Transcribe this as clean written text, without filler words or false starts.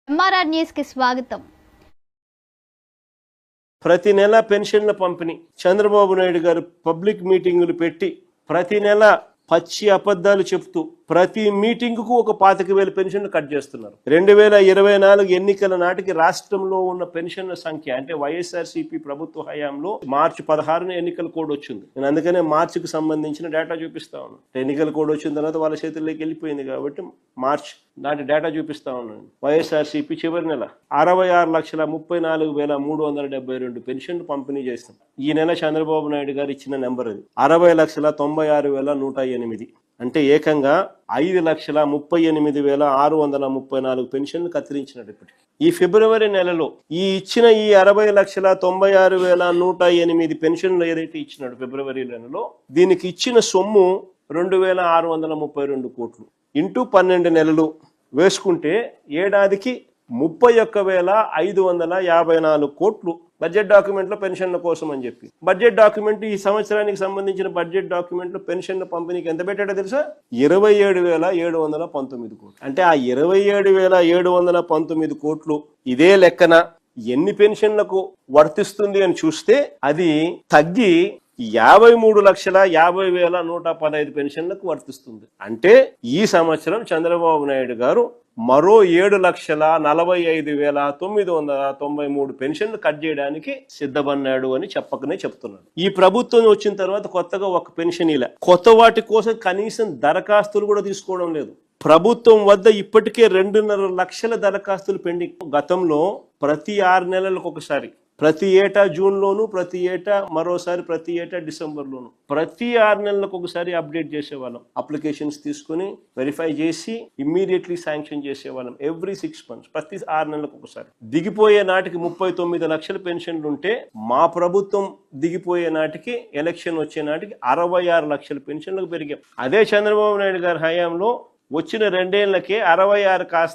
MRR news కి స్వాగతం. ప్రతి నెల పెన్షన్ల పంపిణీ చంద్రబాబు నాయుడు గారు పబ్లిక్ మీటింగులు పెట్టి ప్రతి నెల పచ్చి అబద్ధాలు చెప్తూ ప్రతి మీటింగుకు ఒక 25,000 పెన్షన్లు కట్ చేస్తున్నారు. 2024 ఎన్నికల నాటికి రాష్ట్రంలో ఉన్న పెన్షన్ల సంఖ్య అంటే వైఎస్ఆర్సీపీ ప్రభుత్వ హయాంలో మార్చి 16న ఎన్నికల కోడ్ వచ్చింది. నేను అందుకనే మార్చికి సంబంధించిన డేటా చూపిస్తా ఉన్నాను. ఎన్నికల కోడ్ వచ్చిన తర్వాత వాళ్ళ చేతుల్లోకి వెళ్ళిపోయింది కాబట్టి మార్చ్ నాటి డేటా చూపిస్తా ఉన్నాను. వైఎస్ఆర్సీపీ చివరి నెల 66,34,372 పెన్షన్లు పంపిణీ చేస్తాం. ఈ నెల చంద్రబాబు నాయుడు గారు ఇచ్చిన నెంబర్ అది 60,96,108. అంటే ఏకంగా 5,38,634 పెన్షన్లు కత్తిరించినట్టు ఇప్పటికి. ఈ ఫిబ్రవరి నెలలో ఈ 60,96,108 పెన్షన్లు ఏదైతే ఇచ్చినాడు ఫిబ్రవరి నెలలో, దీనికి ఇచ్చిన సొమ్ము 2,632 కోట్లు. ఇంటూ 12 నెలలు వేసుకుంటే ఏడాదికి 31,554 కోట్లు బడ్జెట్ డాక్యుమెంట్ లో పెన్షన్ల కోసం అని చెప్పి. బడ్జెట్ డాక్యుమెంట్ ఈ సంవత్సరానికి సంబంధించిన బడ్జెట్ డాక్యుమెంట్ లో పెన్షన్ల పంపిణీకి ఎంత పెట్టాడో తెలుసా? 27,719 కోట్లు. అంటే ఆ 27,719 కోట్లు ఇదే లెక్కన ఎన్ని పెన్షన్లకు వర్తిస్తుంది అని చూస్తే అది తగ్గి 53,50,115 పెన్షన్లకు వర్తిస్తుంది. అంటే ఈ సంవత్సరం చంద్రబాబు నాయుడు గారు మరో 7,45,993 పెన్షన్లు కట్ చేయడానికి సిద్ధమన్నాడు అని చెప్పకనే చెప్తున్నాడు. ఈ ప్రభుత్వం వచ్చిన తర్వాత కొత్తగా ఒక పెన్షన్ ఇలా కొత్త వాటి కోసం కనీసం దరఖాస్తులు కూడా తీసుకోవడం లేదు. ప్రభుత్వం వద్ద ఇప్పటికే 2.5 లక్షల దరఖాస్తులు పెండింగ్. గతంలో ప్రతి 6 నెలలకు ఒకసారి, ప్రతి ఏటా జూన్లోను, ప్రతి ఏటా మరోసారి, ప్రతి ఏటా డిసెంబర్లోను, ప్రతి 6 నెలలకు ఒకసారి అప్డేట్ చేసేవాళ్ళం. అప్లికేషన్స్ తీసుకుని వెరిఫై చేసి ఇమ్మీడియట్లీ శాంక్షన్ చేసేవాళ్ళం. ఎవ్రీ 6 months, ప్రతి 6 నెలలకు ఒకసారి. దిగిపోయే నాటికి 39 లక్షల పెన్షన్లు ఉంటే మా ప్రభుత్వం దిగిపోయే నాటికి, ఎలక్షన్ వచ్చే నాటికి 66 లక్షల పెన్షన్లకు పెరిగాం. అదే చంద్రబాబు నాయుడు గారి హయాంలో వచ్చిన 2 ఏళ్లకే 66 కాస్త